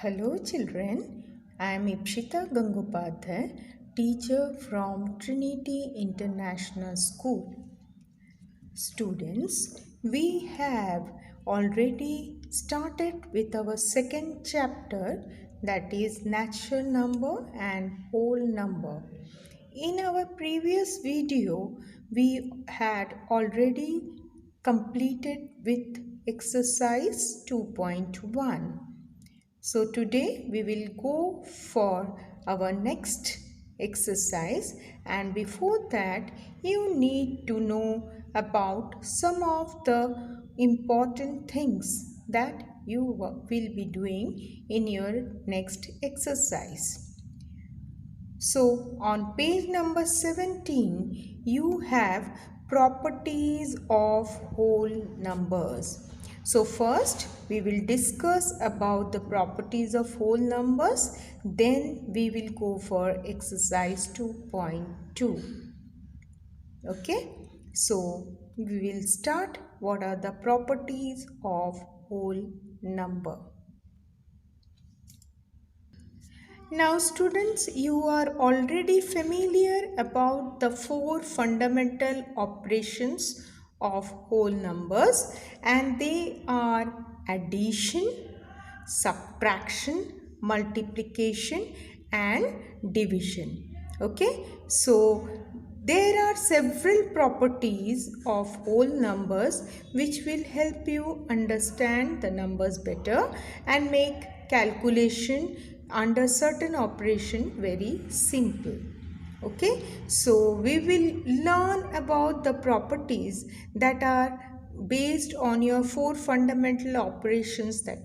Hello children, I am Ipshita Gangopadhyay, teacher from Trinity International School. Students, we have already started with our second chapter, that is natural number and whole number. In our previous video, we had already completed with exercise 2.1. So today we will go for our next exercise, and before that you need to know about some of the important things that you will be doing in your next exercise. So on page number 17 you have properties of whole numbers. So first we will discuss about the properties of whole numbers, then we will go for exercise 2.2. Okay, so we will start. What are the properties of whole number? Now students, you are already familiar about the four fundamental operations of whole numbers, and they are addition, subtraction, multiplication and division. Okay, so there are several properties of whole numbers which will help you understand the numbers better and make calculation under certain operation very simple. Okay, so we will learn about the properties that are based on your four fundamental operations, that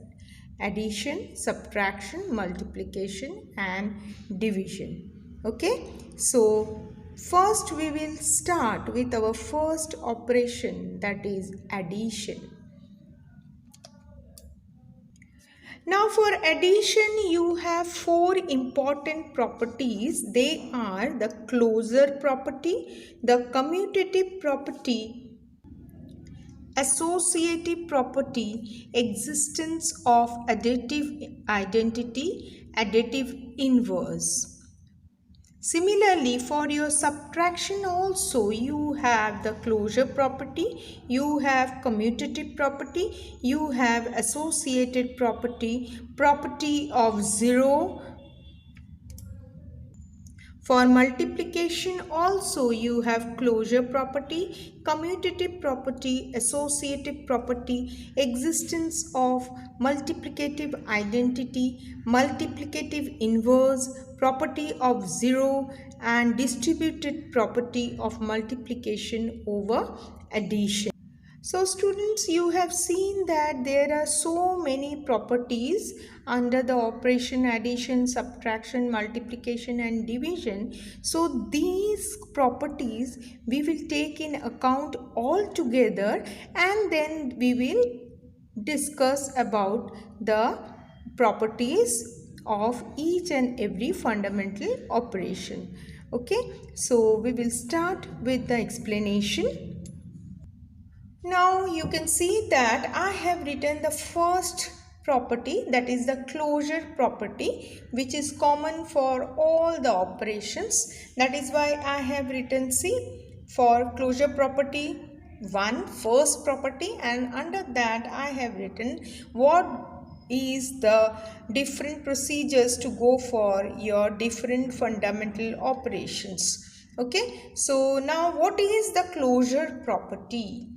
addition, subtraction, multiplication and division. Okay, so first we will start with our first operation, that is addition. Now for addition you have four important properties. They are the closure property, the commutative property, associative property, existence of additive identity, additive inverse. Similarly, for your subtraction also you have the closure property, you have commutative property, you have associated property, property of zero. For multiplication also you have closure property, commutative property, associative property, existence of multiplicative identity, multiplicative inverse, property of zero and distributed property of multiplication over addition. So students, you have seen that there are so many properties under the operation addition, subtraction, multiplication and division. So these properties we will take in account all together, and then we will discuss about the properties of each and every fundamental operation. Okay, so we will start with the explanation. Now you can see that I have written the first property, that is the closure property, which is common for all the operations. That is why I have written C for closure property 1, first property, and under that I have written what is the different procedures to go for your different fundamental operations. Okay, so now what is the closure property?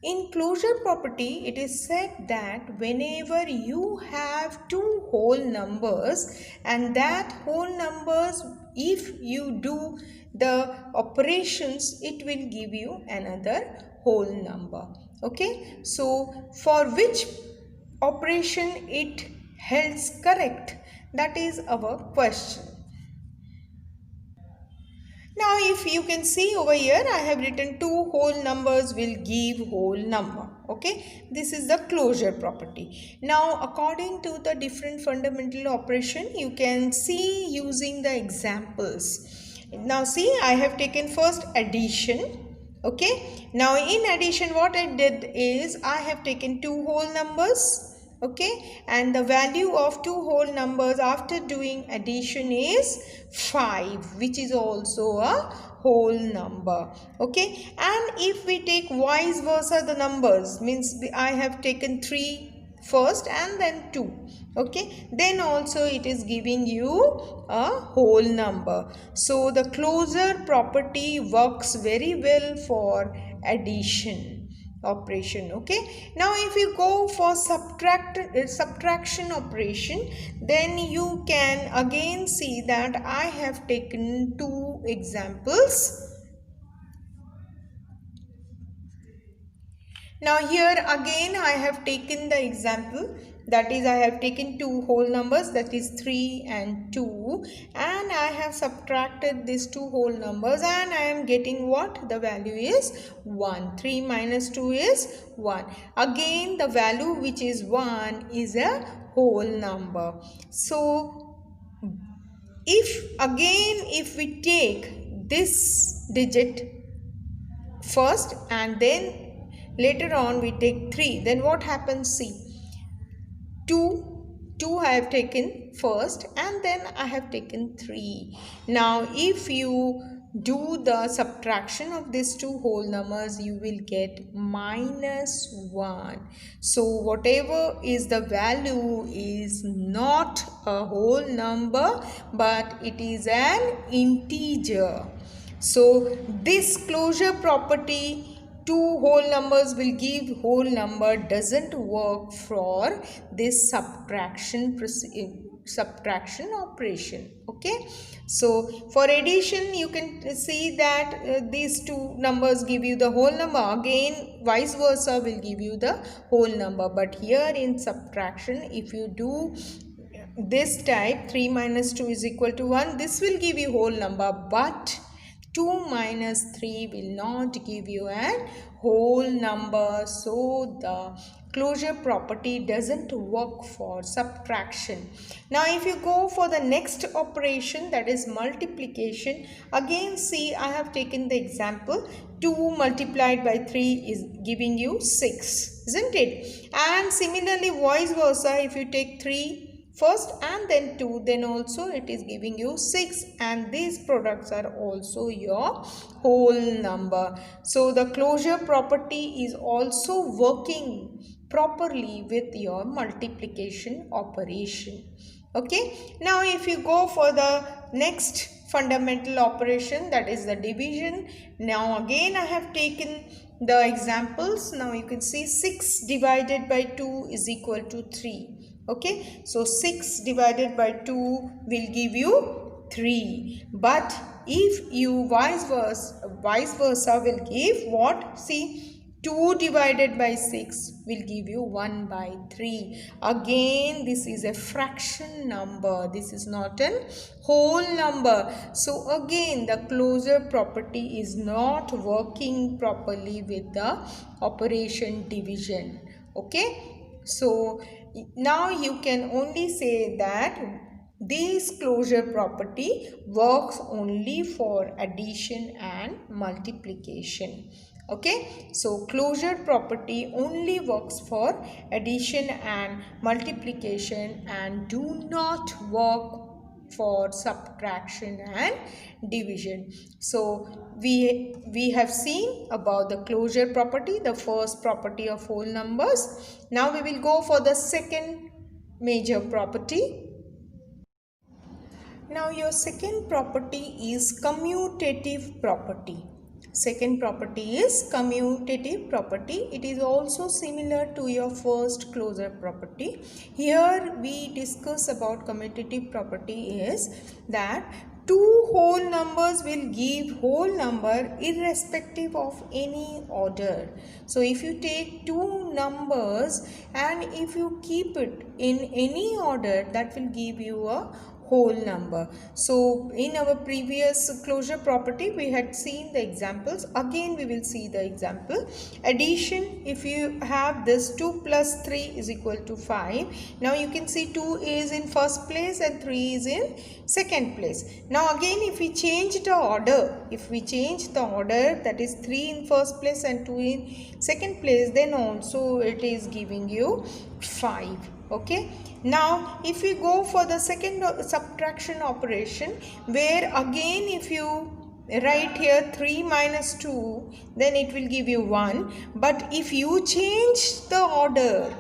In closure property, it is said that whenever you have two whole numbers and that whole numbers, if you do the operations, it will give you another whole number. Okay, so for which operation it holds correct, that is our question. Now if you can see over here, I have written two whole numbers will give whole number. Okay, this is the closure property. Now according to the different fundamental operation, you can see using the examples. Now see, I have taken first addition. Okay, now in addition what I did is I have taken two whole numbers. Okay, and the value of two whole numbers after doing addition is 5, which is also a whole number. Okay, and if we take vice versa the numbers, means I have taken 3 first and then 2, okay, then also it is giving you a whole number. So the closure property works very well for addition operation. Okay, now if you go for subtraction operation, then you can again see that I have taken 2 examples. Now here again I have taken the example, that is I have taken two whole numbers, that is 3 and 2, and I have subtracted these two whole numbers and I am getting what? The value is 1. 3 minus 2 is 1. Again the value which is 1 is a whole number. So if we take this digit first and then later on we take 3, then what happens? See, 2 I have taken first and then I have taken 3. Now if you do the subtraction of these two whole numbers, you will get -1. So whatever is the value is not a whole number, but it is an integer. So this closure property, two whole numbers will give whole number, doesn't work for this subtraction operation. Okay, so for addition you can see that these two numbers give you the whole number, again vice versa will give you the whole number, but here in subtraction if you do this type, 3 minus 2 is equal to 1, this will give you whole number, but 2 minus 3 will not give you a whole number. So the closure property doesn't work for subtraction. Now if you go for the next operation, that is multiplication, again see I have taken the example 2 multiplied by 3 is giving you 6, isn't it? And similarly vice versa, if you take 3 first and then 2, then also it is giving you 6, and these products are also your whole number. So the closure property is also working properly with your multiplication operation. Okay, now if you go for the next fundamental operation, that is the division. Now again I have taken the examples. Now you can see 6 divided by 2 is equal to 3. Okay, so 6 divided by 2 will give you 3, but if you vice versa will give what? See, 2 divided by 6 will give you 1 by 3. Again this is a fraction number, this is not a whole number. So again the closure property is not working properly with the operation division. Okay, so now you can only say that this closure property works only for addition and multiplication. Okay, so closure property only works for addition and multiplication and do not work for subtraction and division. So we have seen about the closure property, the first property of whole numbers. Now we will go for the second major property. Now your second property is commutative property. Second property is commutative property. It is also similar to your first closure property. Here we discuss about commutative property is that two whole numbers will give whole number irrespective of any order. So if you take two numbers and if you keep it in any order, that will give you a whole number. So in our previous closure property we had seen the examples. Again we will see the example. Addition, if you have this 2 plus 3 is equal to 5. Now you can see 2 is in first place and 3 is in second place. Now again if we change the order, that is 3 in first place and 2 in second place, then also it is giving you 5. Okay, now if we go for the second subtraction operation, where again if you write here 3 minus 2, then it will give you 1, but if you change the order,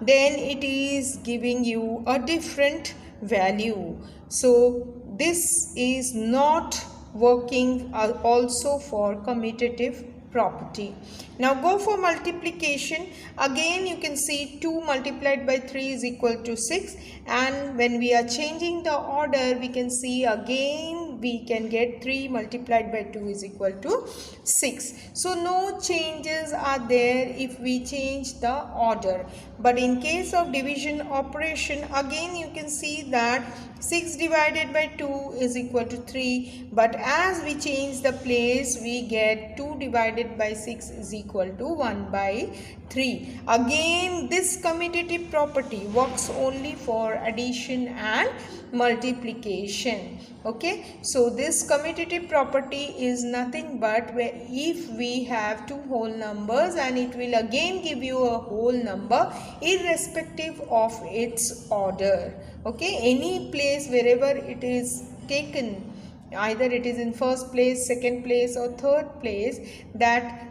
then it is giving you a different value. So this is not working also for commutative property. Now go for multiplication. Again you can see 2 multiplied by 3 is equal to 6, and when we are changing the order, we can see again we can get 3 multiplied by 2 is equal to 6. So no changes are there if we change the order. But in case of division operation, again you can see that 6 divided by 2 is equal to 3, but as we change the place, we get 2 divided by 6 is equal to 1 by 3. Again this commutative property works only for addition and multiplication. Okay, so this commutative property is nothing but if we have two whole numbers, and it will again give you a whole number irrespective of its order. Okay, any place wherever it is taken, either it is in first place, second place or third place, that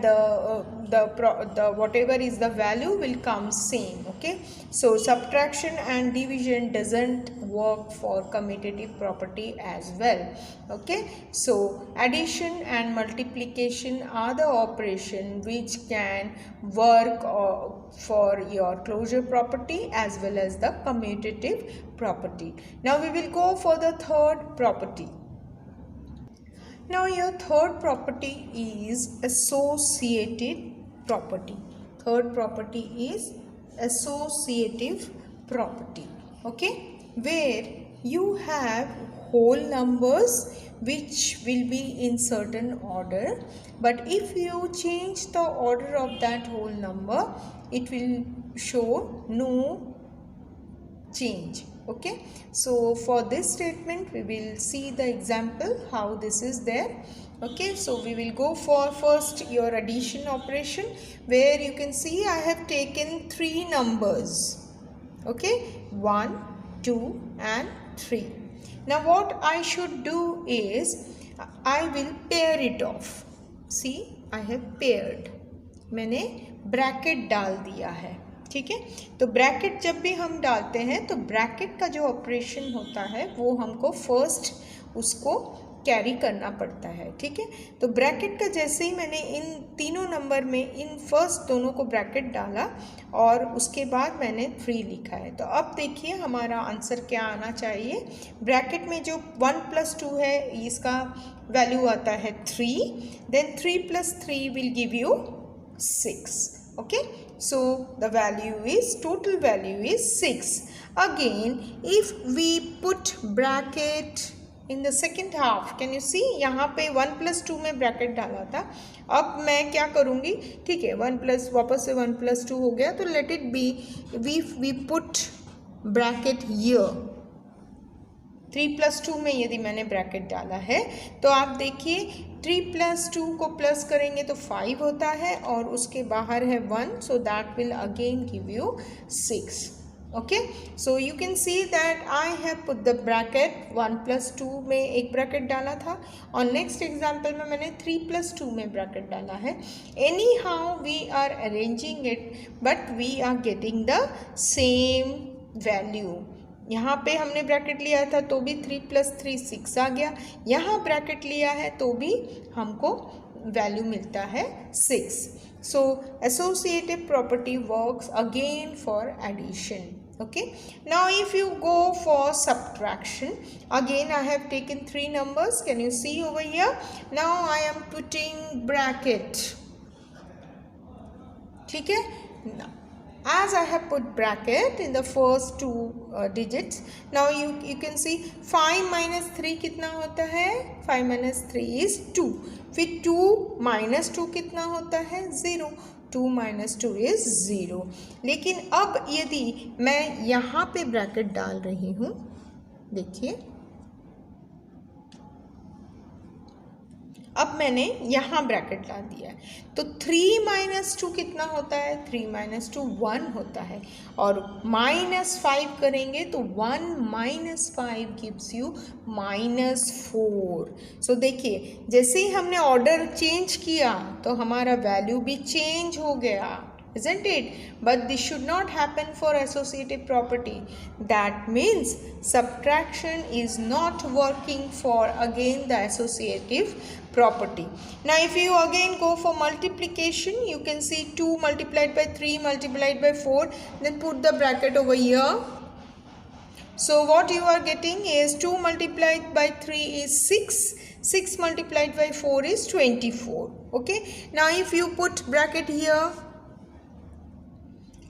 the whatever is the value will come same. Okay, so subtraction and division doesn't work for commutative property as well. Okay, so addition and multiplication are the operation which can work for your closure property as well as the commutative property. Now we will go for the third property. Now your third property is associated property. Third property is associative property. Okay, where you have whole numbers which will be in certain order, but if you change the order of that whole number, it will show no change. Okay, so for this statement we will see the example how this is there. Okay, so we will go for first your addition operation, where you can see I have taken three numbers. Okay, 1, 2 and 3. Now what I should do is I will pair it off. See, I have paired, मैंने bracket डाल दिया है. ठीक है, तो bracket जब भी हम डालते हैं तो ब्रैकेट का जो ऑपरेशन होता है वो हमको फर्स्ट उसको कैरी करना पड़ता है. ठीक है, तो ब्रैकेट का जैसे ही मैंने इन तीनों नंबर में इन फर्स्ट दोनों को ब्रैकेट डाला और उसके बाद मैंने 3 लिखा है. तो अब देखिए हमारा आंसर क्या आना चाहिए. ब्रैकेट में जो 1 + 2 है इसका वैल्यू आता है 3, then 3 + 3 will give you 6. Okay, so the total value is 6. Again, if we put bracket in the second half, can you see यहाँ पे 1 + 2 में ब्रैकेट डाला था. अब मैं क्या करूँगी, ठीक है, 1 प्लस वापस से 1 + 2 हो गया, तो let it be we put bracket here. 3 + 2 में यदि मैंने ब्रैकेट डाला है तो आप देखिए 3 + 2 को प्लस करेंगे तो 5 होता है और उसके बाहर है 1, so that will again give you 6. Okay, so you can see that I have put the bracket. 1 + 2 में एक ब्रैकेट डाला था और नेक्स्ट एग्जाम्पल में मैंने 3 + 2 में ब्रैकेट डाला है. Anyhow we are arranging it but we are getting the same value. यहाँ पे हमने ब्रैकेट लिया था तो भी 3 + 3 6 आ गया. यहाँ ब्रैकेट लिया है तो भी हमको वैल्यू मिलता है 6. So associative property works again for addition. Okay, now if you go for subtraction, again I have taken 3 numbers. Can you see over here? Now I am putting bracket. ठीक है, as I have put bracket in the first two digits, now you can see 5 minus 3 कितना होता है? 5 minus 3 is 2. फिर 2 minus 2 कितना होता है? 0. 2 minus 2 is 0. लेकिन अब यदि मैं यहाँ पे ब्रैकेट डाल रही हूँ, देखिए अब मैंने यहाँ ब्रैकेट डाल दिया है, तो 3 माइनस 2 कितना होता है? 3 माइनस 2 1 होता है, और -5 करेंगे तो 1 माइनस 5 गिव्स यू -4. सो देखिए जैसे ही हमने ऑर्डर चेंज किया तो हमारा वैल्यू भी चेंज हो गया, isn't it? But this should not happen for associative property. That means subtraction is not working for again the associative property. Now if you again go for multiplication, you can see 2 multiplied by 3 multiplied by 4, then put the bracket over here. So what you are getting is 2 multiplied by 3 is 6. 6 multiplied by 4 is 24. Okay. Now if you put bracket here,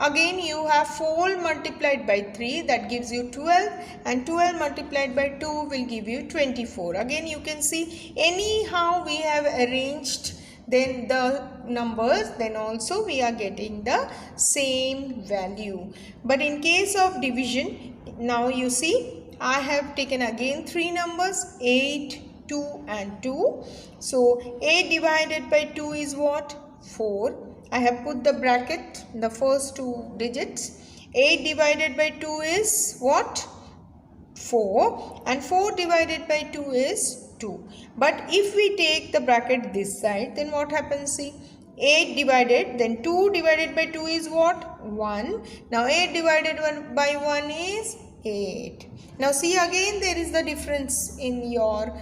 again you have 4 multiplied by 3, that gives you 12, and 12 multiplied by 2 will give you 24. Again you can see anyhow we have arranged then the numbers, then also we are getting the same value. But in case of division, now you see I have taken again 3 numbers, 8, 2 and 2. So 8 divided by 2 is what? 4. I have put the bracket in the first two digits. 8 divided by 2 is what? 4, and 4 divided by 2 is 2. But if we take the bracket this side, then what happens? See, 8 divided, then 2 divided by 2 is what? 1. Now 8 divided by 1 is 8. Now see, again there is the difference in your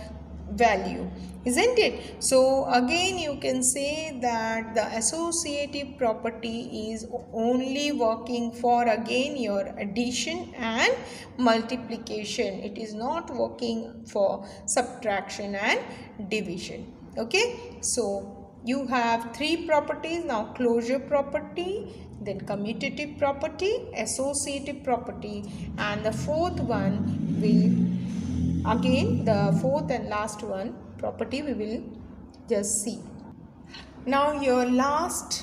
value, isn't it? So again you can say that the associative property is only working for again your addition and multiplication. It is not working for subtraction and division. Okay, so you have 3 properties now: closure property, then commutative property, associative property, and the fourth one will, again the fourth and last one property we will just see. Now your last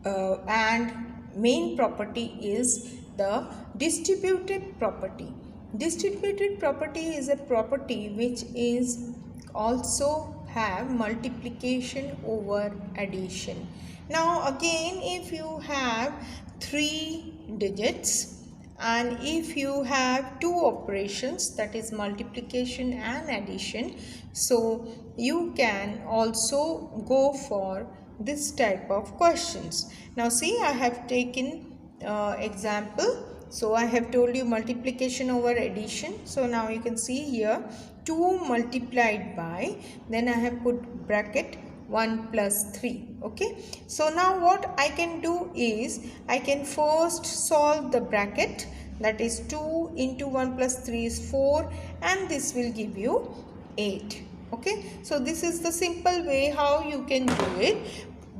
and main property is the distributive property. Distributive property is a property which is also have multiplication over addition. Now again, if you have 3 digits and if you have 2 operations, that is multiplication and addition, so you can also go for this type of questions. Now see, I have taken example. So I have told you multiplication over addition. So now you can see here 2 multiplied by, then I have put bracket 1 plus 3. Okay, so now what I can do is I can first solve the bracket, that is 2 into 1 plus 3 is 4, and this will give you 8. Okay, so this is the simple way how you can do it.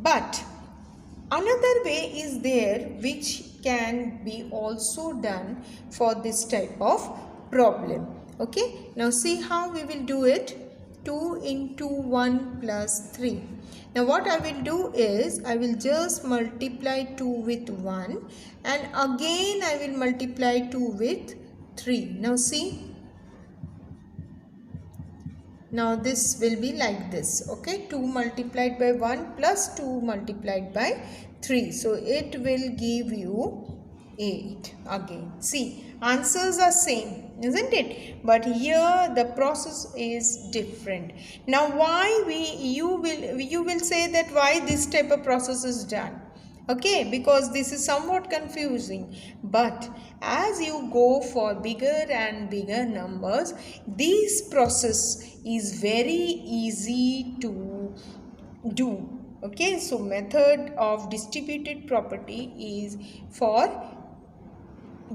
But another way is there which can be also done for this type of problem. Okay, now see how we will do it. 2 into 1 plus 3. Now what I will do is I will just multiply 2 with 1 and again I will multiply 2 with 3. Now see, now this will be like this. Okay, 2 multiplied by 1 plus 2 multiplied by 3. So it will give you 8 again. See, answers are same, isn't it? But here the process is different. Now why you will say that why this type of process is done? Okay, because this is somewhat confusing, but as you go for bigger and bigger numbers, this process is very easy to do. Okay, so method of distributed property is for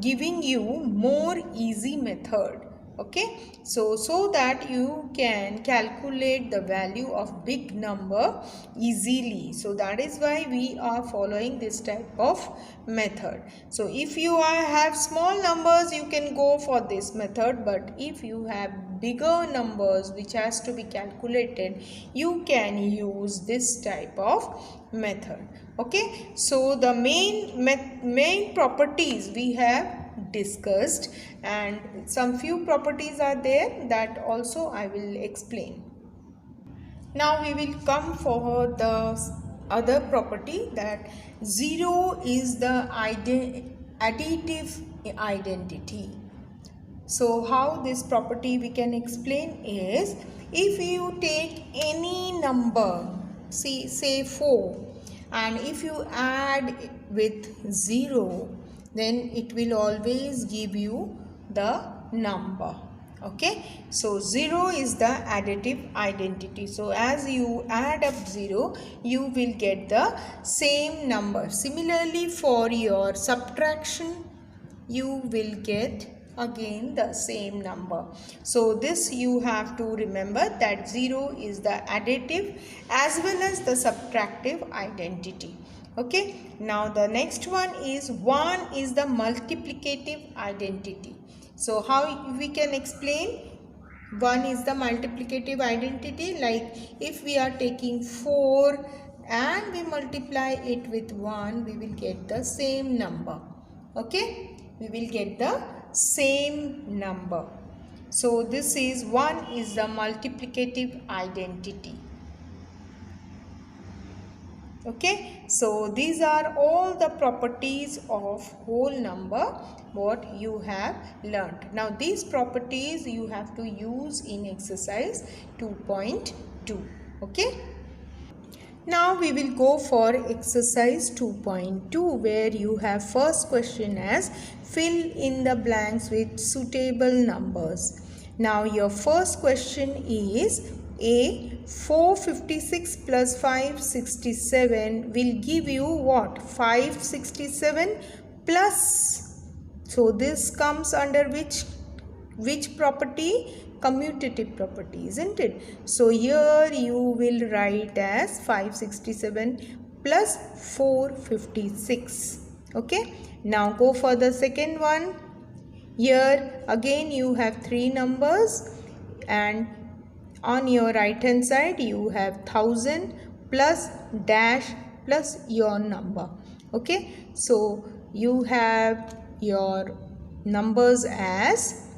giving you more easy method Okay, so that you can calculate the value of big number easily. So that is why we are following this type of method. So if you have small numbers, you can go for this method, but if you have bigger numbers which has to be calculated, you can use this type of method. Okay, so the main properties we have discussed, and some few properties are there that also I will explain. Now we will come for the other property, that 0 is the additive identity. So how this property we can explain is, if you take any number, say 4, and if you add with 0, then it will always give you the number. Okay, so 0 is the additive identity. So as you add up 0, you will get the same number. Similarly, for your subtraction, you will get again the same number. So this you have to remember, that 0 is the additive as well as the subtractive identity. Okay, now the next one is 1 is the multiplicative identity. So how we can explain 1 is the multiplicative identity? Like if we are taking 4 and we multiply it with 1, we will get the same number. Okay, we will get the same number. So this is 1 is the multiplicative identity. Okay, so these are all the properties of whole number what you have learnt. Now these properties you have to use in exercise 2.2. okay, now we will go for exercise 2.2, where you have first question as fill in the blanks with suitable numbers. Now your first question is A. 456 plus 567 will give you what? 567 plus. So this comes under which property? Commutative property, isn't it? So here you will write as 567 plus 456. Okay, now go for the second one. Here again you have 3 numbers, and on your right hand side you have 1000 plus dash plus your number. Okay, so you have your numbers as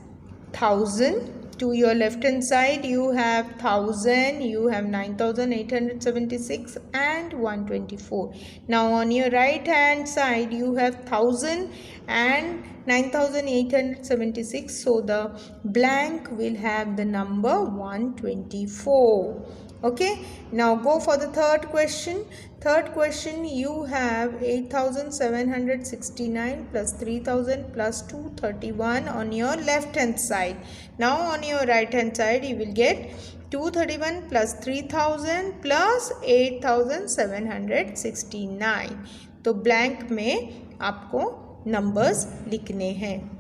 1000. To your left hand side you have 1000, you have 9876 and 124. Now on your right hand side you have 1000 and 9876. So the blank will have the number 124. Okay, now go for the third question. Third question, you have 8769 plus 3000 plus 231 on your left hand side. Now on your right hand side you will get 231 plus 3000 plus 8769. तो blank में आपको numbers लिखने हैं.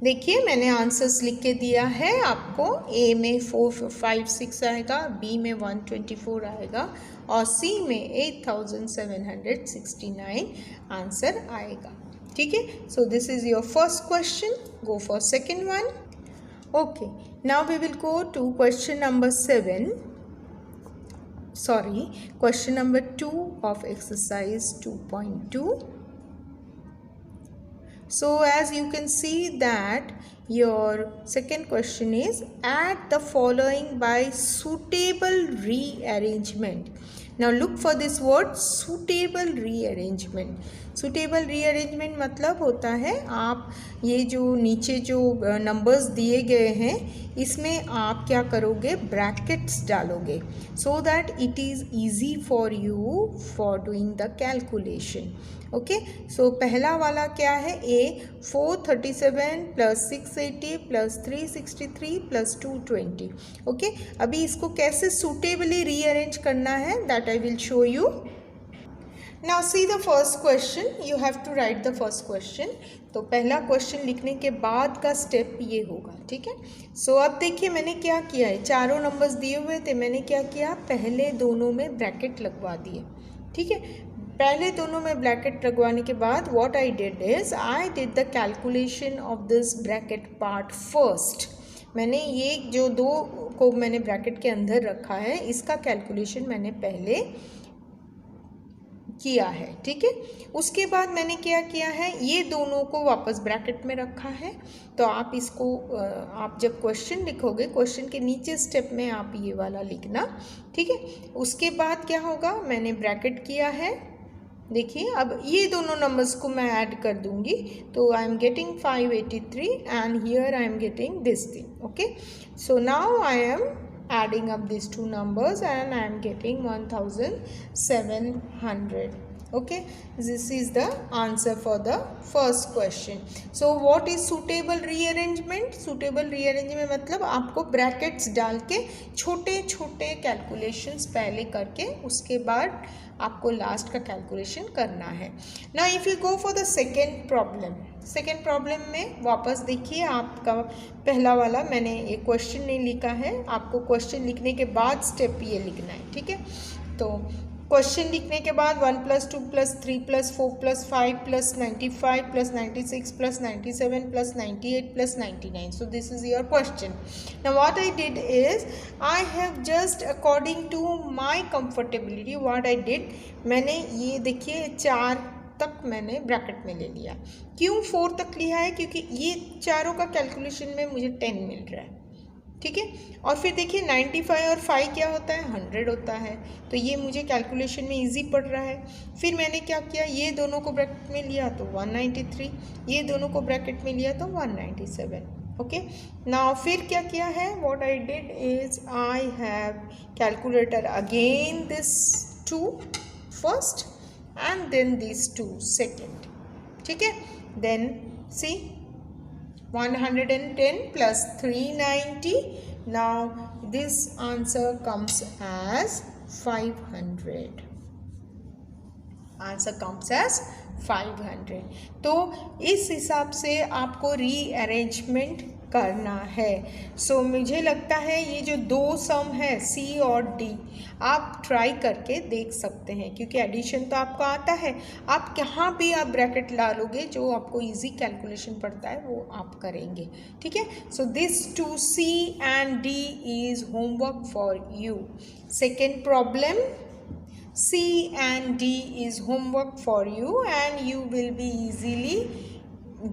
देखिए मैंने answers लिख के दिया है आपको. ए में 456 आएगा, बी में 124 आएगा और सी में 8769 आंसर आएगा. ठीक है, so this is your first question. Go for second one. Okay, now we will go to question number 7. Question number 2 of exercise 2.2. So as you can see that your second question is add the following by suitable rearrangement. Now look for this word suitable rearrangement. Suitable rearrangement मतलब होता है आप ये जो नीचे जो numbers दिए गए हैं इसमें आप क्या करोगे, ब्रैकेट्स डालोगे, so that it is easy for you for doing the calculation. Okay, so पहला वाला क्या है, A 437 plus 680 plus 363 plus 220. Okay, अभी इसको कैसे सूटेबली रीअरेंज करना है that I will show you. Now see the first question, you have to write the first question. तो पहला क्वेश्चन लिखने के बाद का स्टेप ये होगा, ठीक है। सो अब देखिए मैंने क्या किया है, चारों नंबर्स दिए हुए थे, मैंने क्या किया, पहले दोनों में ब्रैकेट लगवा दिए, ठीक है। पहले दोनों में ब्रैकेट लगवाने के बाद what I did is I did the calculation of this bracket part first. मैंने ये जो दो को मैंने ब्रैकेट के अंदर रखा है, इसका कैलकुलेशन मैंने पहले किया है, ठीक है। उसके बाद मैंने क्या किया है, ये दोनों को वापस ब्रैकेट में रखा है। तो आप इसको आप जब क्वेश्चन लिखोगे, क्वेश्चन के नीचे स्टेप में आप ये वाला लिखना, ठीक है। उसके बाद क्या होगा, मैंने ब्रैकेट किया है, देखिए अब ये दोनों नंबर्स को मैं ऐड कर दूंगी, तो I am getting 583 and here I am getting this thing, okay. So now I am adding up these two numbers and I am getting 1700. Okay, this is the answer for the first question. So what is suitable rearrangement? Suitable rearrangement मतलब आपको brackets डाल के छोटे छोटे calculations पहले करके उसके बाद आपको लास्ट का कैलकुलेशन करना है। ना if you go for the second problem, second problem में वापस देखिए, आपका पहला वाला मैंने एक क्वेश्चन नहीं लिखा है, आपको क्वेश्चन लिखने के बाद स्टेप ये लिखना है, ठीक है। तो क्वेश्चन लिखने के बाद 1 + 2 + 3 + 4 + 5 + 95 + 96 + 97 + 98 + 99. So this is your question. Now what I did is I have just according to my comfortability what I did, मैंने ये देखिए 4 तक मैंने ब्रैकेट में ले लिया। क्यों 4 तक लिया है, क्योंकि ये चारों का कैलकुलेशन में मुझे 10 मिल रहा है, ठीक है। और फिर देखिए 95 और 5 क्या होता है, 100 होता है, तो ये मुझे कैलकुलेशन में इजी पड़ रहा है। फिर मैंने क्या किया, ये दोनों को ब्रैकेट में लिया तो 193, ये दोनों को ब्रैकेट में लिया तो 197, ओके। नाउ फिर क्या किया है, what I did is I have calculator again this 2 first and then these 2 second, ठीक है। then see 110 plus 390, now this answer comes as 500, answer comes as 500। तो इस हिसाब से आपको रीअरेंजमेंट करना है। सो मुझे लगता है ये जो दो सम है सी और डी, आप ट्राई करके देख सकते हैं, क्योंकि एडिशन तो आपको आता है, आप कहाँ भी आप ब्रैकेट डालोगे जो आपको इजी कैलकुलेशन पड़ता है वो आप करेंगे, ठीक है। So this 2 C and D is homework for you. Second problem C and D is homework for you and you will be easily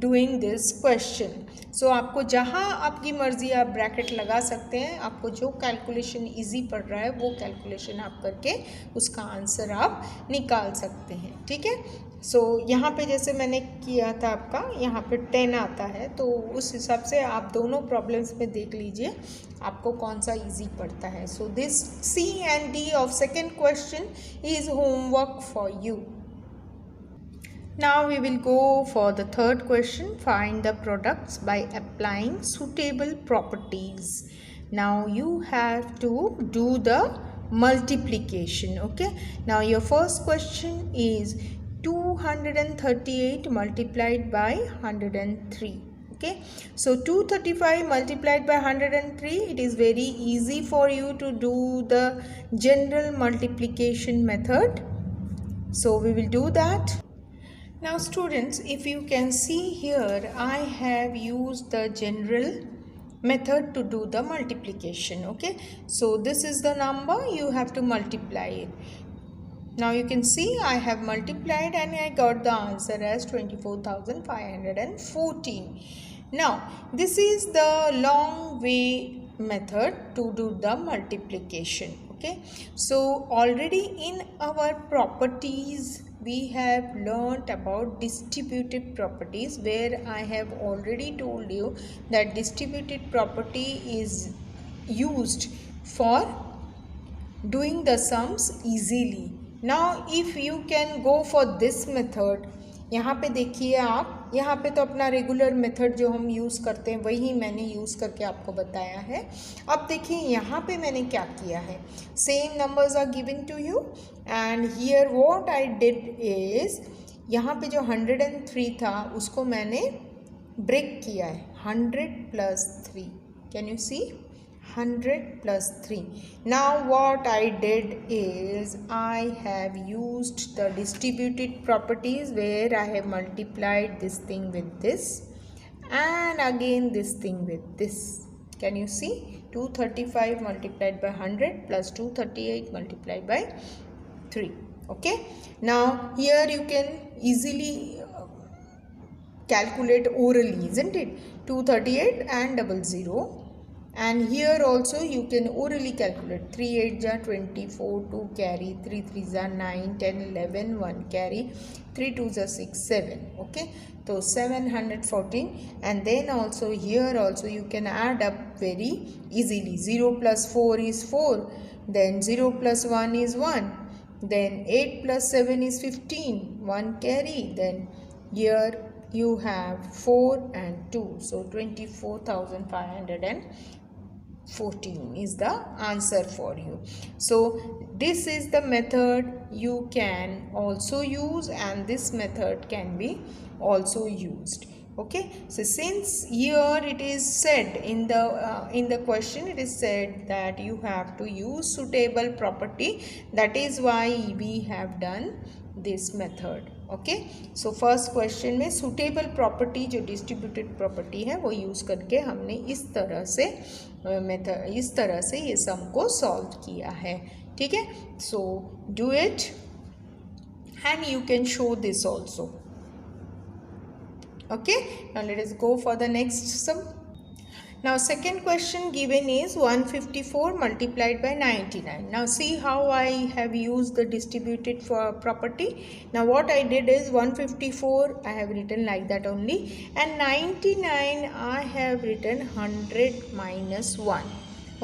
doing this question. So आपको जहाँ आपकी मर्ज़ी आप ब्रैकेट लगा सकते हैं, आपको जो कैलकुलेशन इजी पड़ रहा है वो कैलकुलेशन आप करके उसका आंसर आप निकाल सकते हैं, ठीक है। सो यहाँ पे जैसे मैंने किया था, आपका यहाँ पे 10 आता है, तो उस हिसाब से आप दोनों प्रॉब्लम्स में देख लीजिए आपको कौन सा इजी पड़ता है। So this C and D of second question is homework for you. Now we will go for the third question. Find the products by applying suitable properties. Now you have to do the multiplication, okay. Now your first question is 238 multiplied by 103, okay. So 235 multiplied by 103, it is very easy for you to do the general multiplication method. So we will do that. Now students, if you can see here, I have used the general method to do the multiplication, okay. So this is the number, you have to multiply it. Now you can see I have multiplied and I got the answer as 24,514. Now this is the long way method to do the multiplication, okay. So already in our properties we have learnt about distributive properties, where I have already told you that distributive property is used for doing the sums easily. Now if you can go for this method, यहाँ पे देखिए आप यहाँ पे तो अपना regular method जो हम यूज़ करते हैं वही मैंने यूज़ करके आपको बताया है। अब देखिए यहाँ पे मैंने क्या किया है, same numbers are given to you and here what I did is, यहाँ पे जो 103 था उसको मैंने ब्रेक किया है, 100 + 3, can you C, 100 + 3. Now what I did is I have used the distributed properties where I have multiplied this thing with this and again this thing with this. Can you see, 235 multiplied by 100 plus 238 multiplied by 3. Okay, now here you can easily calculate orally, isn't it, 238 and 00. And here also you can orally calculate, 3 8 are 24, 2 carry, 3 3 are 9, 10 11, 1 carry, 3 2 are 6 7. Okay, so 714. And then also here also you can add up very easily, 0 + 4 is 4, then 0 + 1 is 1, then 8 + 7 is 15, 1 carry, then here you have 4 and 2, so 24,514 is the answer for you. So this is the method you can also use and this method can be also used. Okay, so since here it is said in the question, it is said that you have to use suitable property, that is why we have done this method. Okay, so first question में suitable property जो distributed property है वो use करके हमने इस तरह से ये सम को सॉल्व किया है. ठीक है, so do it and you can show this also. Okay, now let us go for the next sum. Now second question given is 154 multiplied by 99. Now see how I have used the distributed for property. Now what I did is 154 I have written like that only, and 99 I have written 100 minus 1.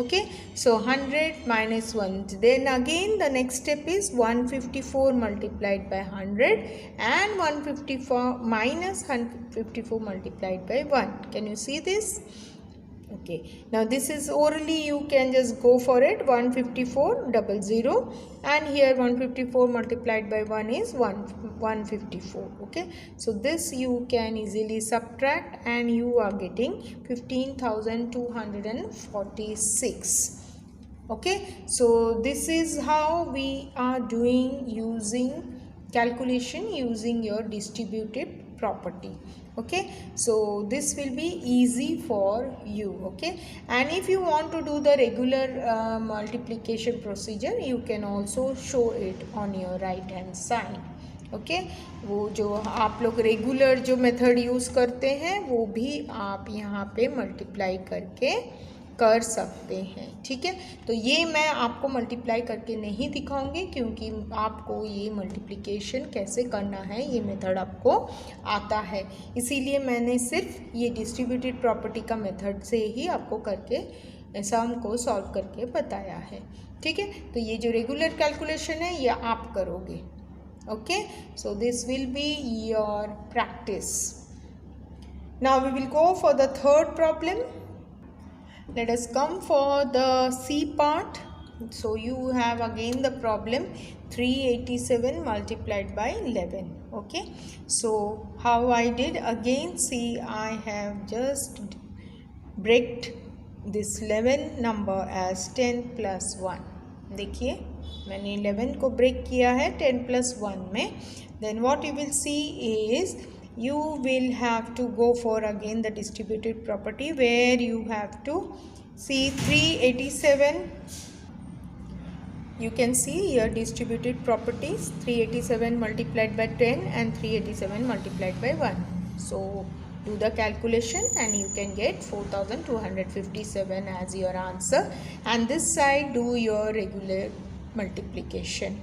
Okay, so 100 minus 1. Then again the next step is 154 multiplied by 100 and 154 minus 154 multiplied by 1. Can you see this? Okay, now this is orally, you can just go for it, 154 00, and here 154 multiplied by 1 is 154. Okay, so this you can easily subtract and you are getting 15,246. Okay, so this is how we are doing using calculation using your distributed property. Okay, so this will be easy for you. Okay, and if you want to do the regular multiplication procedure, you can also show it on your right hand side. Okay, वो जो आप लोग regular जो method use करते हैं वो भी आप यहाँ पे मल्टीप्लाई करके कर सकते हैं. ठीक है, तो ये मैं आपको मल्टीप्लाई करके नहीं दिखाऊंगी क्योंकि आपको ये मल्टीप्लिकेशन कैसे करना है ये मेथड आपको आता है, इसीलिए मैंने सिर्फ ये डिस्ट्रीब्यूटेड प्रॉपर्टी का मेथड से ही आपको करके सम को सॉल्व करके बताया है. ठीक है, तो ये जो रेगुलर कैलकुलेशन है ये आप करोगे. Okay, so this will be your practice. Now we will go for the third problem. Let us come for the C part. So you have again the problem 387 multiplied by 11. Okay, so how I did, again see I have just breaked this 11 number as 10 plus 1. देखिए मैंने 11 को break किया है 10 plus 1 में. Then what you will see is you will have to go for again the distributed property where you have to see 387. You can see here distributed properties, 387 multiplied by 10 and 387 multiplied by 1. So do the calculation and you can get 4257 as your answer, and this side do your regular multiplication.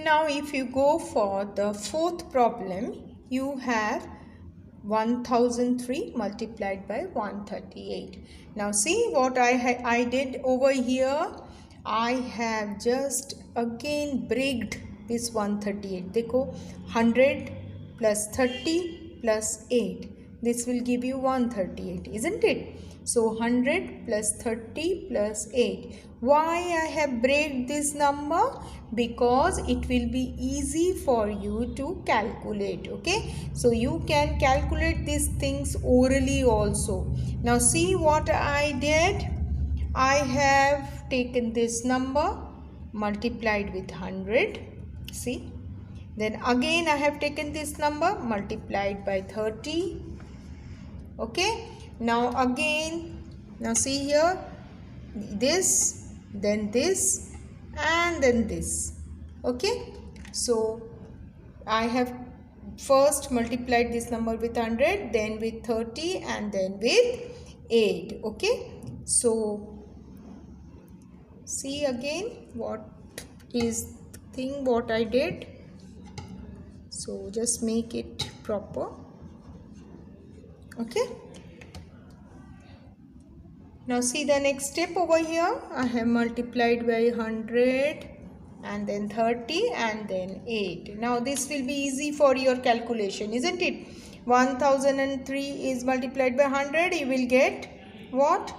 Now if you go for the fourth problem, you have 1003 multiplied by 138. Now see what I did over here. I have just again breaked this 138. देखो 100 plus 30 plus 8. This will give you 138, isn't it? So 100 plus 30 plus 8. Why I have break this number? Because it will be easy for you to calculate. Okay, so you can calculate these things orally also. Now see what I did. I have taken this number, multiplied with 100. See, then again I have taken this number, multiplied by 30. Okay, now again, now see here, this, then this, and then this. Okay, so I have first multiplied this number with 100, then with 30, and then with 8. Okay, so see again what is the thing what I did. So just make it proper. Okay, now see the next step over here. I have multiplied by 100 and then 30 and then 8. Now this will be easy for your calculation, isn't it? 1003 is multiplied by 100, you will get what?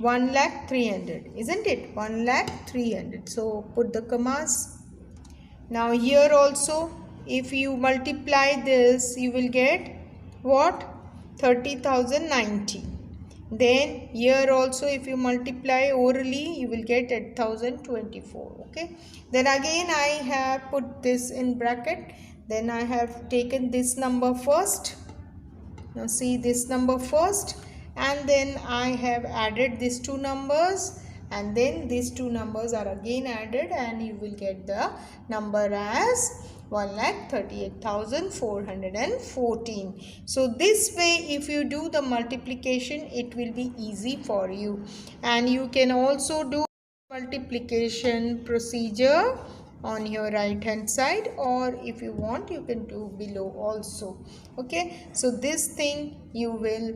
1,300,000, isn't it? 1,300,000. So put the commas. Now here also, if you multiply this, you will get what? 30,090. Then here also, if you multiply orally, you will get 8,024. Okay, then again I have put this in bracket. Then I have taken this number first. Now see this number first, and then I have added these two numbers, and then these two numbers are again added, and you will get the number as 1,38,414. So this way, if you do the multiplication, it will be easy for you. And you can also do multiplication procedure on your right hand side, or if you want, you can do below also. Okay, so this thing you will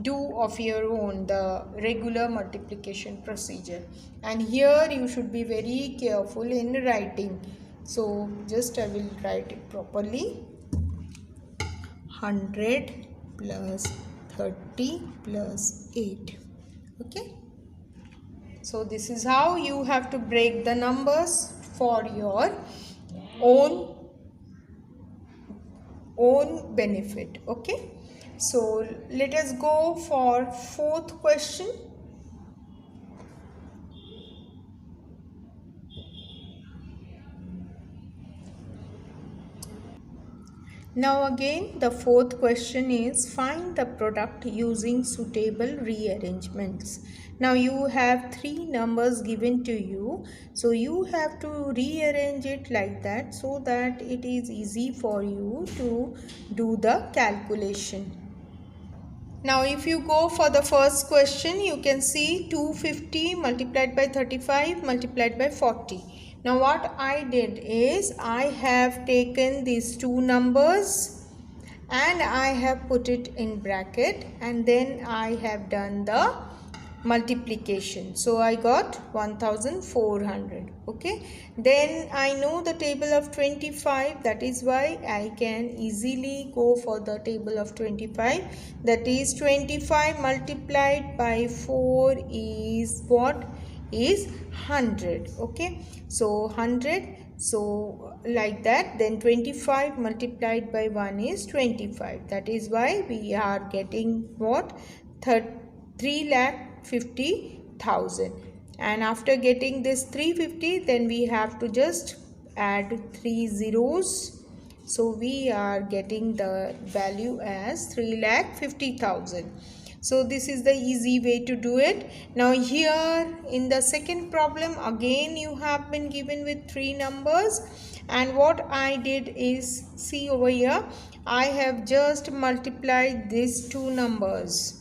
do of your own, the regular multiplication procedure. And here you should be very careful in writing. So just I will write it properly. 100 plus 30 plus 8. Okay, so this is how you have to break the numbers for your own benefit. Okay, so let us go for fourth question. Now again, the fourth question is find the product using suitable rearrangements. Now you have three numbers given to you, so you have to rearrange it like that so that it is easy for you to do the calculation. Now if you go for the first question, you can see 250 multiplied by 35 multiplied by 40. Now what I did is I have taken these two numbers and I have put it in bracket, and then I have done the multiplication. So I got 1,400. Okay, then I know the table of 25, that is why I can easily go for the table of 25. That is 25 multiplied by 4 is what? Is 100. Okay, so 100, so like that. Then 25 multiplied by 1 is 25. That is why we are getting what? 3,50,000. And after getting this 350, then we have to just add 3 zeros. So we are getting the value as 3,50,000. So this is the easy way to do it. Now here in the second problem, again you have been given with three numbers, and what I did is, see over here, I have just multiplied these two numbers.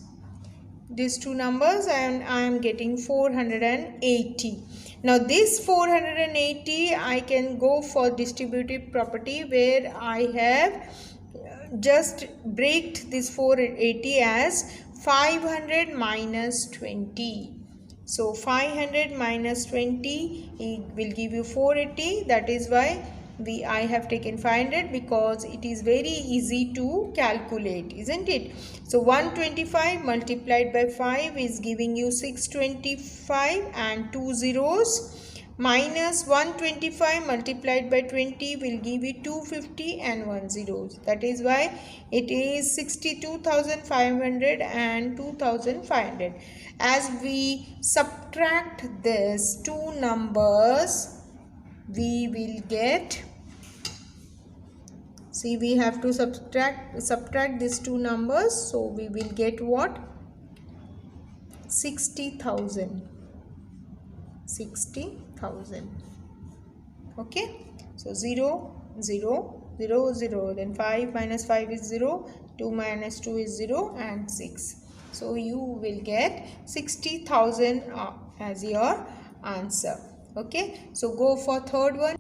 And I am getting 480. Now this 480, I can go for distributive property, where I have just break this 480 as 500 minus 20. So 500 minus 20 it will give you 480. That is why I have taken 500, because it is very easy to calculate, isn't it? So 125 multiplied by 5 is giving you 625 and 2 zeros, minus 125 multiplied by 20 will give you 250 and 1 zeros. That is why it is 62,500 and 2,500. As we subtract these two numbers, we will get, see, we have to subtract these two numbers, so we will get what? 60,000. 60,000. Okay, so 0 0 0 0, then 5 minus 5 is 0, 2 minus 2 is 0, and 6. So you will get 60,000 as your answer. Okay, so go for third one.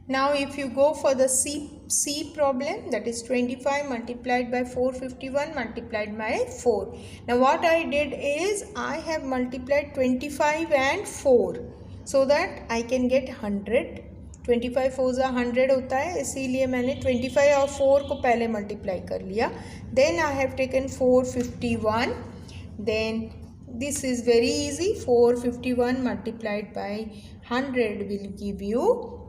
Now if you go for the C problem, that is 25 multiplied by 451 multiplied by 4. Now what I did is I have multiplied 25 and 4 so that I can get 100. 25 4 100 होता है, इसीलिए मैंने 25 और 4 को पहले multiply कर लिया. Then I have taken 451. Then this is very easy. 451 multiplied by 100 will give you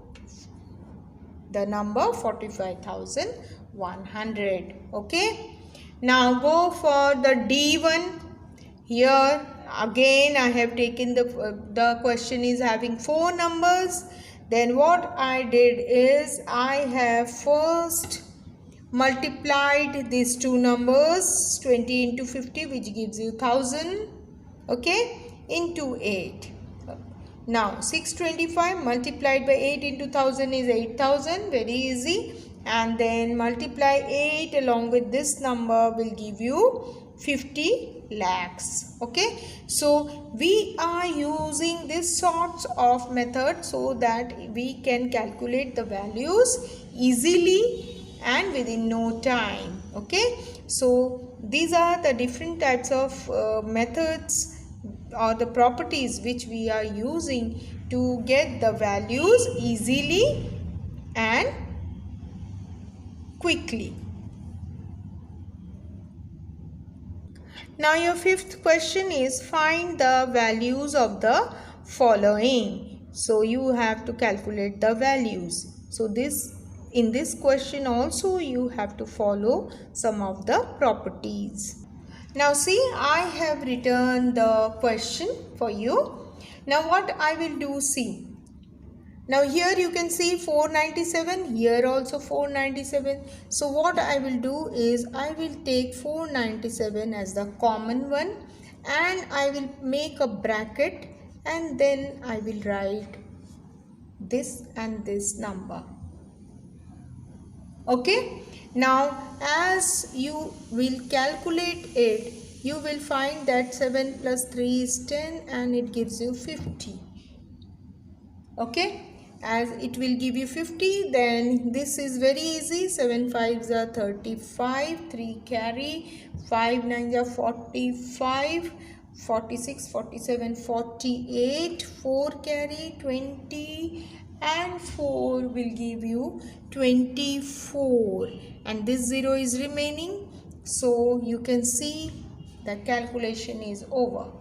the number 45,100. Okay, now go for the D1. Here again I have taken the question is having 4 numbers. Then what I did is I have first multiplied these two numbers, 20 into 50, which gives you 1000, okay, into 8. Now 625 multiplied by 8 into 1000 is 8000, very easy. And then multiply 8 along with this number will give you 50 lakhs. Okay, so we are using this sorts of method so that we can calculate the values easily and within no time. Okay, so these are the different types of methods or the properties which we are using to get the values easily and quickly. Now your fifth question is find the values of the following. So you have to calculate the values. So in this question also you have to follow some of the properties. Now see, I have written the question for you. Now what I will do, see. Now here you can see 497, here also 497. So what I will do is I will take 497 as the common one and I will make a bracket and then I will write this and this number. Okay, now as you will calculate it, you will find that 7 plus 3 is 10 and it gives you 50. Okay, as it will give you 50, then this is very easy. 7 5s are 35, 3 carry, 5 9s are 45, 46, 47, 48, 4 carry, 20, and 4 will give you 24, and this 0 is remaining. So you can see the calculation is over.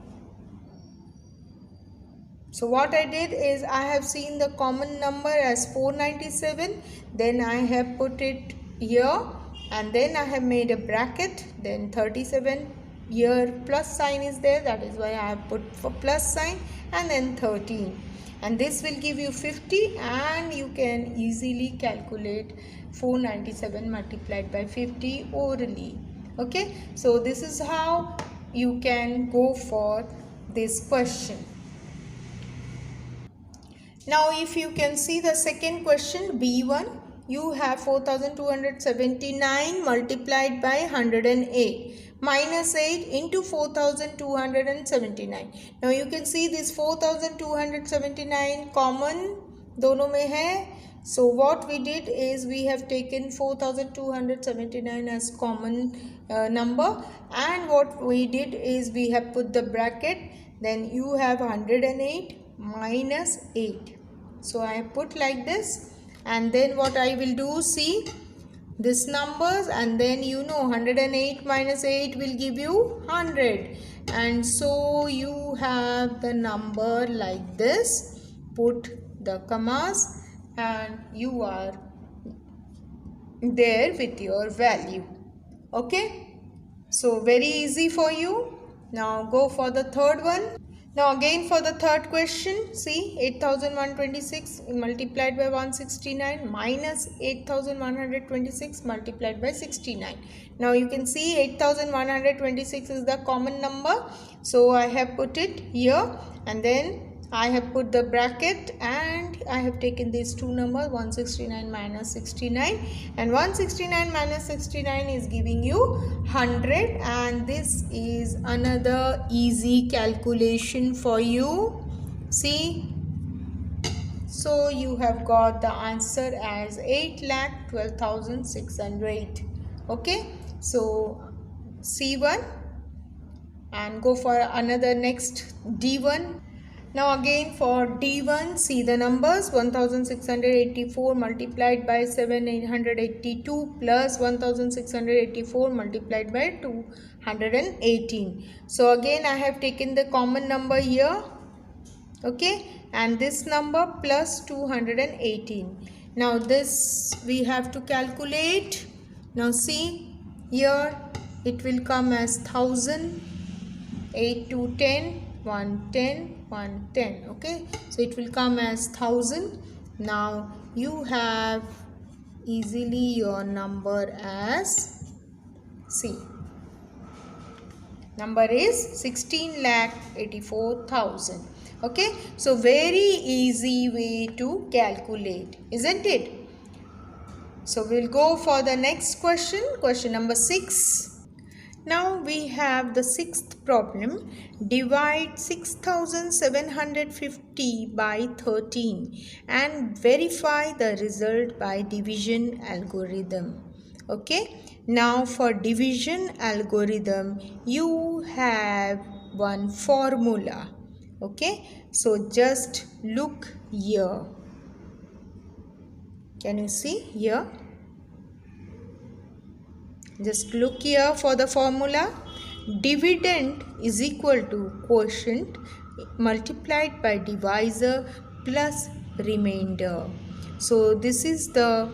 So what I did is I have seen the common number as 497, then I have put it here and then I have made a bracket, then 37, here plus sign is there, that is why I have put for plus sign, and then 13, and this will give you 50, and you can easily calculate 497 multiplied by 50 orally. Okay, so this is how you can go for this question. Now if you can see the second question, B1, you have 4279 multiplied by 108 minus 8 into 4279. Now you can see this 4279 common दोनों में है. So what we did is we have taken 4279 as common number, and what we did is we have put the bracket, then you have 108 minus 8. So I put like this, and then what I will do, see this numbers, and then 108 minus 8 will give you 100, and so you have the number like this. Put the commas and you are there with your value. Okay, so very easy for you. Now go for the third one. Now again for the third question, see 8126 multiplied by 169 minus 8126 multiplied by 69. Now you can see 8126 is the common number, so I have put it here, and then I have put the bracket, and I have taken these two numbers 169 minus 69, and 169 minus 69 is giving you 100, and this is another easy calculation for you. See, so you have got the answer as 8,12,608. Okay, so C1, and go for another next D1. Now again for D1, see the numbers 1684 multiplied by 782 plus 1684 multiplied by 218. So again I have taken the common number here, okay, and this number plus 218. Now this we have to calculate. Now see here, it will come as 1000, 8 to 10, 110, 110. Okay, so it will come as 1000. Now you have easily your number as C. Number is 16,84,000. Okay, so very easy way to calculate, isn't it? So we'll go for the next question, question number 6. Now we have the sixth problem. Divide 6750 by 13 and verify the result by division algorithm. Okay, now for division algorithm you have one formula. Okay, so just look here. Can you see here? Just look here for the formula. Dividend is equal to quotient multiplied by divisor plus remainder. So this is the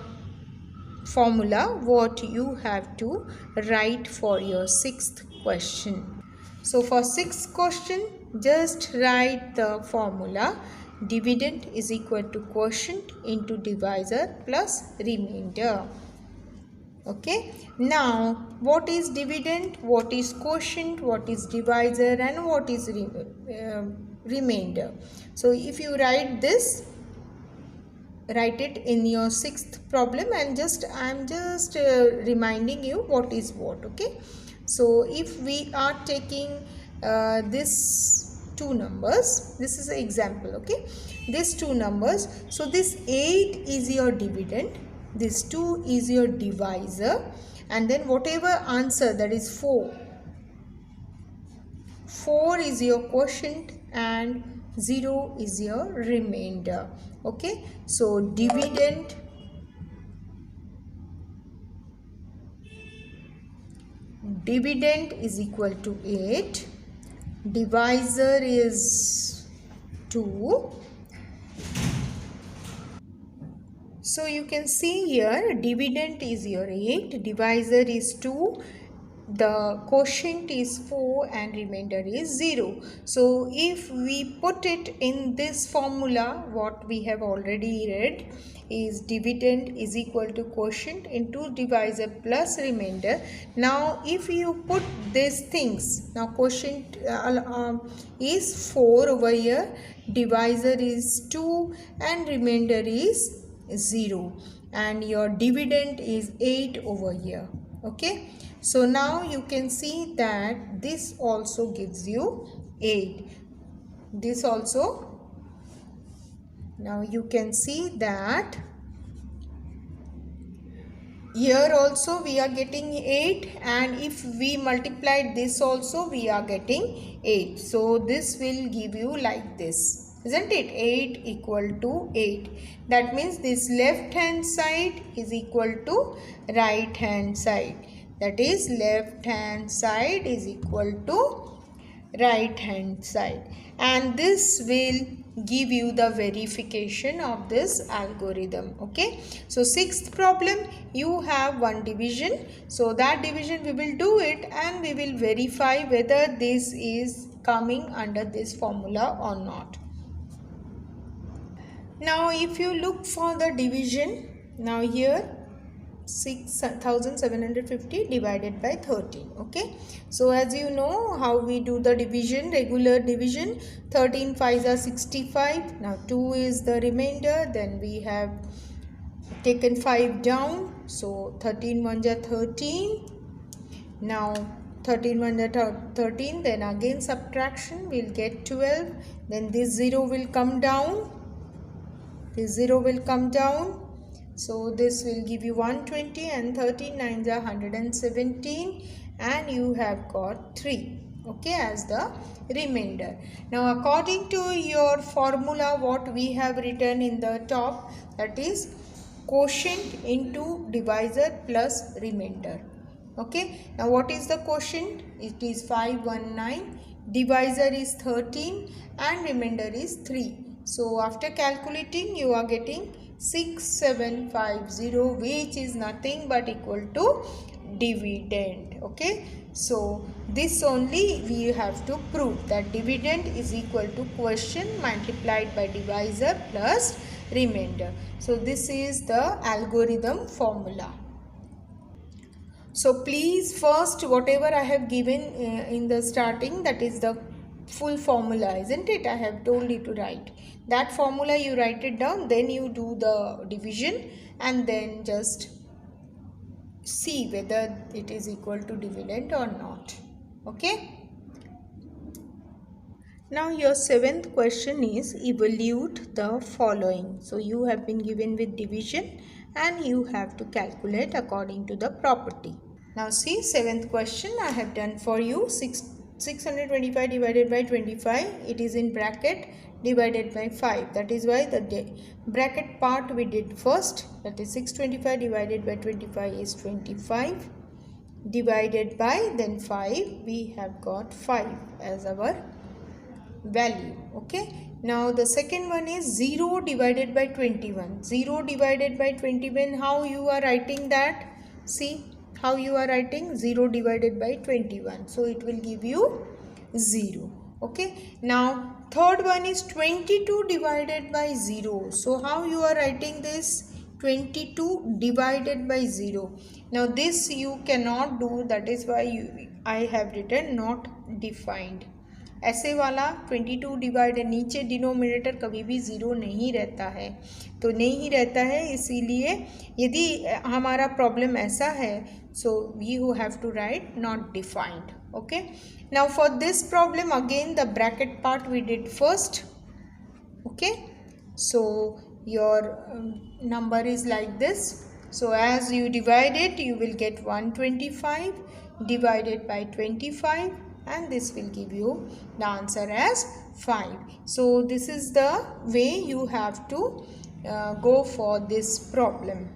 formula what you have to write for your sixth question. So for sixth question, just write the formula. Dividend is equal to quotient into divisor plus remainder. Okay, now what is dividend, what is quotient, what is divisor, and what is remainder? So if you write this, write it in your sixth problem, and I am just reminding you what is what. Okay, so if we are taking this two numbers, this is an example. Okay, these two numbers, so this 8 is your dividend, this 2 is your divisor, and then whatever answer, that is 4 is your quotient and 0 is your remainder. Okay, so dividend is equal to 8, divisor is 2. So you can see here, dividend is your 8, divisor is 2, the quotient is 4, and remainder is 0. So if we put it in this formula, what we have already read is dividend is equal to quotient into divisor plus remainder. Now if you put these things, now quotient is 4 over here, divisor is 2, and remainder is 0, and your dividend is 8 over here. Okay, so now you can see that this also gives you 8, this also. Now you can see that Here also we are getting 8, and if we multiply this also we are getting 8. So this will give you like this, isn't it? 8 equal to 8. That means this left hand side is equal to right hand side. That is, left hand side is equal to right hand side, and this will give you the verification of this algorithm. Okay, so sixth problem, you have one division, so that division we will do it and we will verify whether this is coming under this formula or not. Now if you look for the division, now here 6750 divided by 13. Okay, so as you know how we do the division, regular division, 13 5s are 65. Now 2 is the remainder, then we have taken 5 down, so 13 1s are 13. Now 13 1s are 13, then again subtraction, we'll get 12, then this 0 will come down, this 0 will come down. So this will give you 120, and 13 9s are 117, and you have got 3, okay, as the remainder. Now according to your formula, what we have written in the top, that is quotient into divisor plus remainder. Okay, now what is the quotient? It is 519, divisor is 13, and remainder is 3. So after calculating, you are getting 6750, which is nothing but equal to dividend. Okay, so this only we have to prove, that dividend is equal to quotient multiplied by divisor plus remainder. So this is the algorithm formula. So please, first whatever I have given in the starting, that is the full formula, isn't it? I have told you to write that formula, you write it down, then you do the division, and then just see whether it is equal to dividend or not. Okay, now your seventh question is evaluate the following. So you have been given with division and you have to calculate according to the property. Now see, seventh question I have done for you. 625 divided by 25, it is in bracket, divided by 5. That is why the bracket part we did first, that is 625 divided by 25 is 25, divided by then 5, we have got 5 as our value. Okay, now the second one is 0 divided by 21. 0 divided by 21, how you are writing that? See how you are writing 0 divided by 21, so it will give you 0. Okay, now third one is 22 divided by 0. So how you are writing this? 22 divided by 0. Now this you cannot do, that is why I have written not defined. ऐसे वाला 22 divided, नीचे denominator कभी भी zero नहीं रहता है, तो नहीं रहता है, इसीलिए यदि हमारा प्रॉब्लम ऐसा है, so we uh have to write not defined. Okay, now for this problem again the bracket part we did first. Okay, so your number is like this. So as you divide it, you will get 125 divided by 25, and this will give you the answer as 5. So this is the way you have to go for this problem.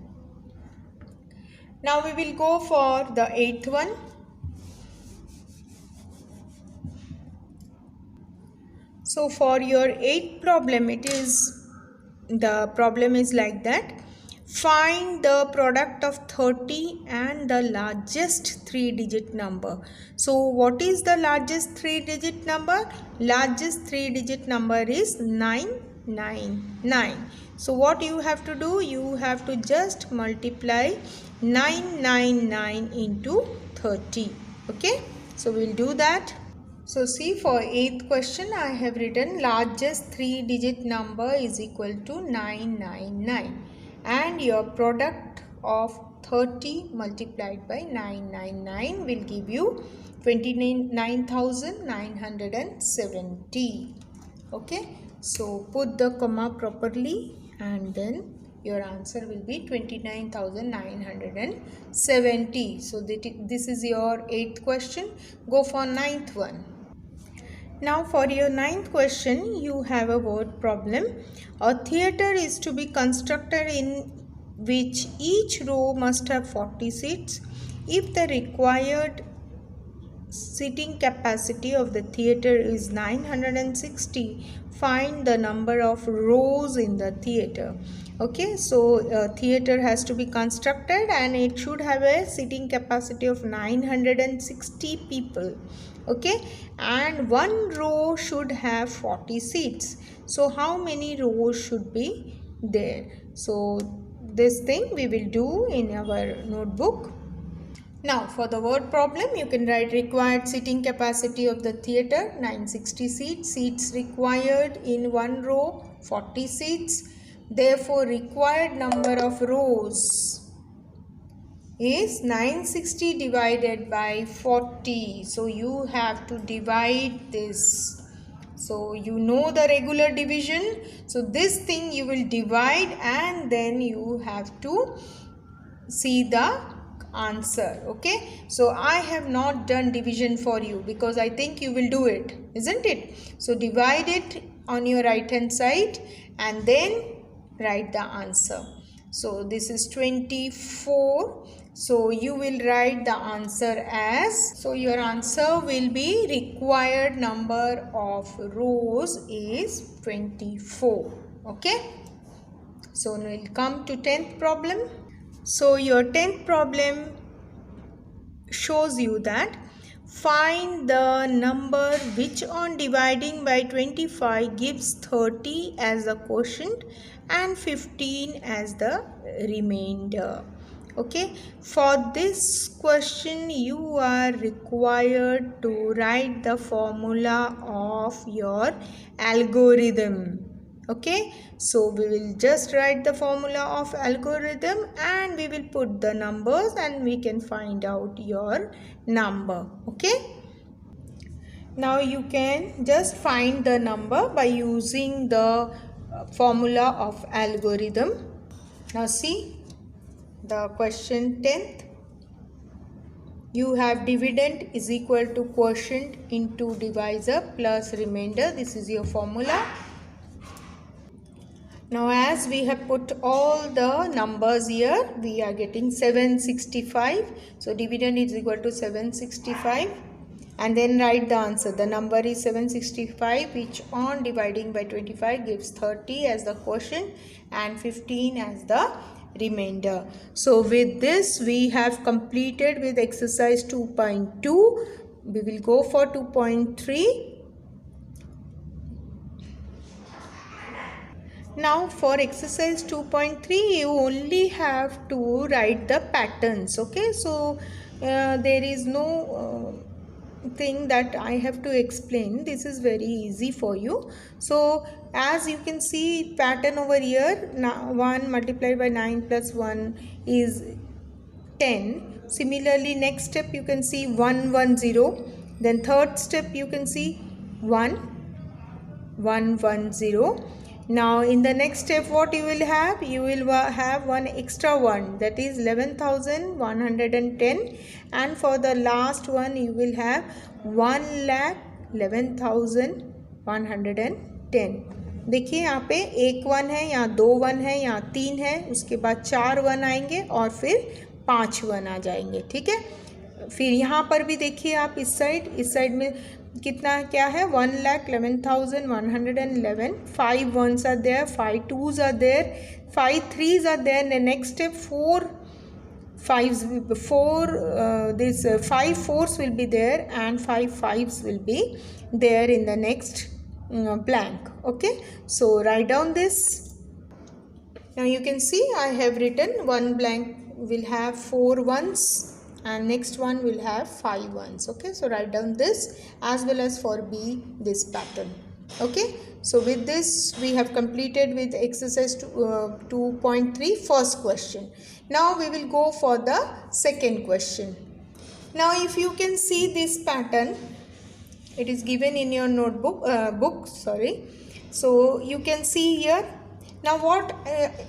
Now we will go for the 8th one. So for your 8th problem, the problem is like that. Find the product of 30 and the largest 3-digit number. So what is the largest 3-digit number? Largest 3-digit number is 999. So what you have to do? You have to just multiply 999 into 30. Okay, so we'll do that. So see, for 8th question I have written largest 3-digit number is equal to 999, and your product of 30 multiplied by 999 will give you 29,970. Okay, so put the comma properly and then your answer will be 29,970. So this is your 8th question. Go for 9th one. Now for your 9th question, you have a word problem. A theatre is to be constructed in which each row must have 40 seats. If the required seating capacity of the theatre is 960, find the number of rows in the theatre. Okay, so a theatre has to be constructed and it should have a seating capacity of 960 people. Okay, and one row should have 40 seats. So how many rows should be there? So this thing we will do in our notebook. Now for the word problem, you can write required seating capacity of the theatre 960 seats. Seats required in one row 40 seats. Therefore required number of rows is 960 divided by 40. So you have to divide this. So you know the regular division. So this thing you will divide and then you have to see the answer. Okay, so I have not done division for you because I think you will do it, isn't it? So divide it on your right hand side and then write the answer. So this is 24. So you will write the answer as, so your answer will be required number of rows is 24. Okay, so we'll come to 10th problem. So your 10th problem shows you that find the number which on dividing by 25 gives 30 as the quotient and 15 as the remainder. Okay, for this question you are required to write the formula of your algorithm. Okay, so we will just write the formula of algorithm and we will put the numbers and we can find out your number. Okay, now you can just find the number by using the formula of algorithm. Now see the question 10th. You have dividend is equal to quotient into divisor plus remainder. This is your formula. Now as we have put all the numbers here, we are getting 765. So dividend is equal to 765 and then write the answer. The number is 765 which on dividing by 25 gives 30 as the quotient and 15 as the remainder. So with this we have completed with exercise 2.2. We will go for 2.3. Now for exercise 2.3 you only have to write the patterns. Okay, so there is no thing that I have to explain. This is very easy for you. So as you can see pattern over here, 1 multiplied by 9 plus 1 is 10. Similarly next step you can see 1 1 0. Then third step you can see 1 1 1 0. Now in the next step what you will have? You will have one extra one, that is 11,110, and for the last one you will have 1,11,110. देखिए यहाँ पे एक one है, यहाँ दो one है, यहाँ तीन है, उसके बाद चार वन आएंगे और फिर 5 वन आ जाएंगे. ठीक है, फिर यहाँ पर भी देखिए आप इस साइड में कितना क्या है 1,11,111. 5 ones are there, 5 twos are there, 5 threes are there. The next step 4 5s, 5 fours will be there and 5 5s will be there in the next blank. Okay, so write down this. Now you can see I have written one blank will have 4 ones and next one will have 5 ones. Okay, so write down this as well as for B this pattern. Okay, so with this we have completed with exercise 2.3 first question. Now we will go for the second question. Now if you can see this pattern, it is given in your notebook So you can see here. Now what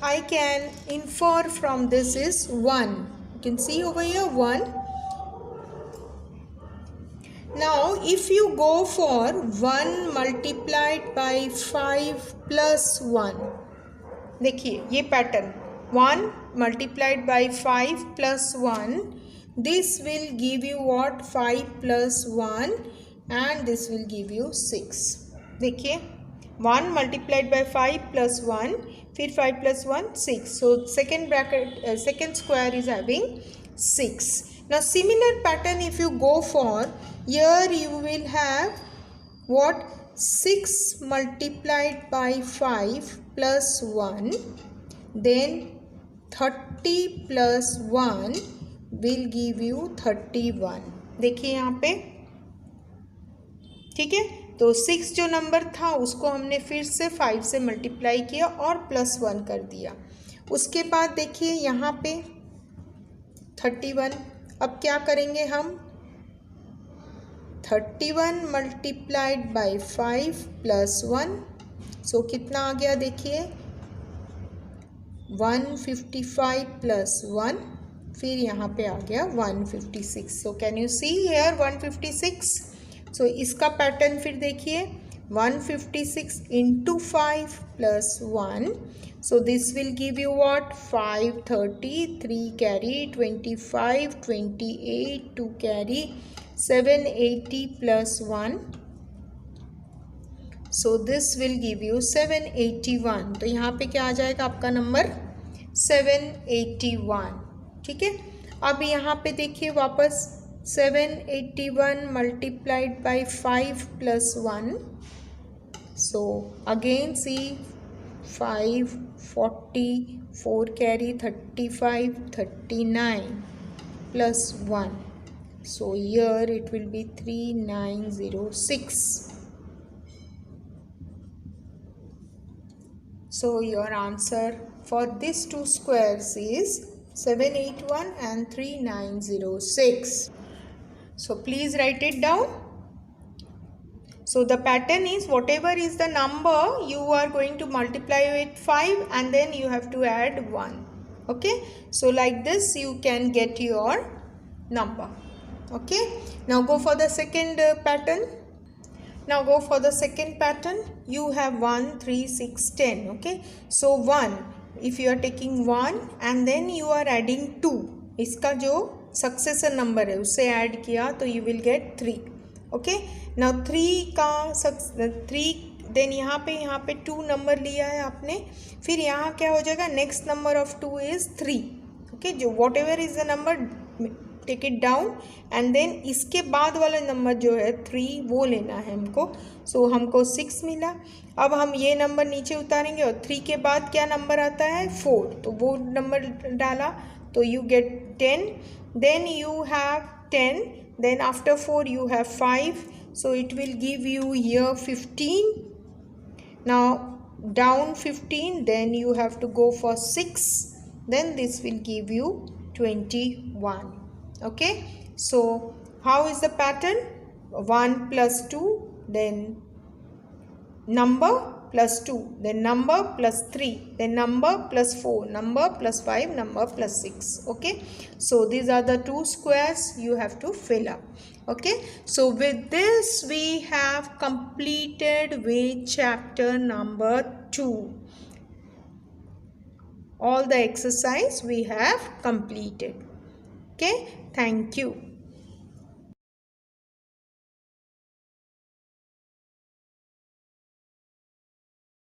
I can infer from this is 1. You can see over here 1. Now if you go for 1 multiplied by 5 plus 1, देखिए ये pattern 1 multiplied by 5 plus 1, this will give you what, 5 plus 1 and this will give you 6. देखिए 1 multiplied by 5 plus 1, फिर 5 plus 1 6. So second bracket second square is having 6. Now similar pattern if you go for, here you will have what, 6 multiplied by 5 plus 1, then 30 plus 1 will give you 31. देखिए यहाँ पे, ठीक है। तो 6 जो number था उसको हमने फिर से 5 से मल्टीप्लाई किया और प्लस 1 कर दिया। उसके बाद देखिए यहाँ पे 31। अब क्या करेंगे हम, 31 मल्टीप्लाइड बाई 5 प्लस 1, सो कितना आ गया देखिए 155 प्लस 1, फिर यहाँ पे आ गया 156। So can you see here 156। सो इसका पैटर्न फिर देखिए 156 into 5 plus 1, so this will give you what, 530, 3 carry 25, 28, 2 carry 780 plus 1, so this will give you 781। तो यहाँ पे क्या आ जाएगा आपका नंबर 781, ठीक है। अब यहाँ पे देखिए वापस 781 multiplied by 5 plus 1, so again see 5 40 4 carry 35 39 plus 1, so here it will be 3906। so your answer for these two squares is 781 and 3906। so please write it down। So the pattern is whatever is the number you are going to multiply with 5 and then you have to add 1. Okay. So like this you can get your number. Okay. Now go for the second pattern. Now go for the second pattern. You have 1, 3, 6, 10. Okay. So 1, if you are taking 1 and then you are adding 2, इसका जो successor number है उससे add किया तो you will get 3. Okay. Now 3 का 3 then यहाँ पे 2 number लिया है आपने, फिर यहाँ क्या हो जाएगा, next number of 2 is 3। Okay, जो whatever is the number take it down and then इसके बाद वाला नंबर जो है 3 वो लेना है हमको। सो हमको 6 मिला। अब हम ये नंबर नीचे उतारेंगे और 3 के बाद क्या नंबर आता है 4, तो वो नंबर डाला तो you get 10, then you have 10, then after 4 you have 5, so it will give you here 15. now down 15, then you have to go for 6, then this will give you 21. okay, so how is the pattern, 1 plus 2, then number plus 2, then number plus 3, then number plus 4, number plus 5, number plus 6. okay, so these are the two squares you have to fill up. okay, so with this we have completed with chapter number 2. all the exercise we have completed. okay, thank you.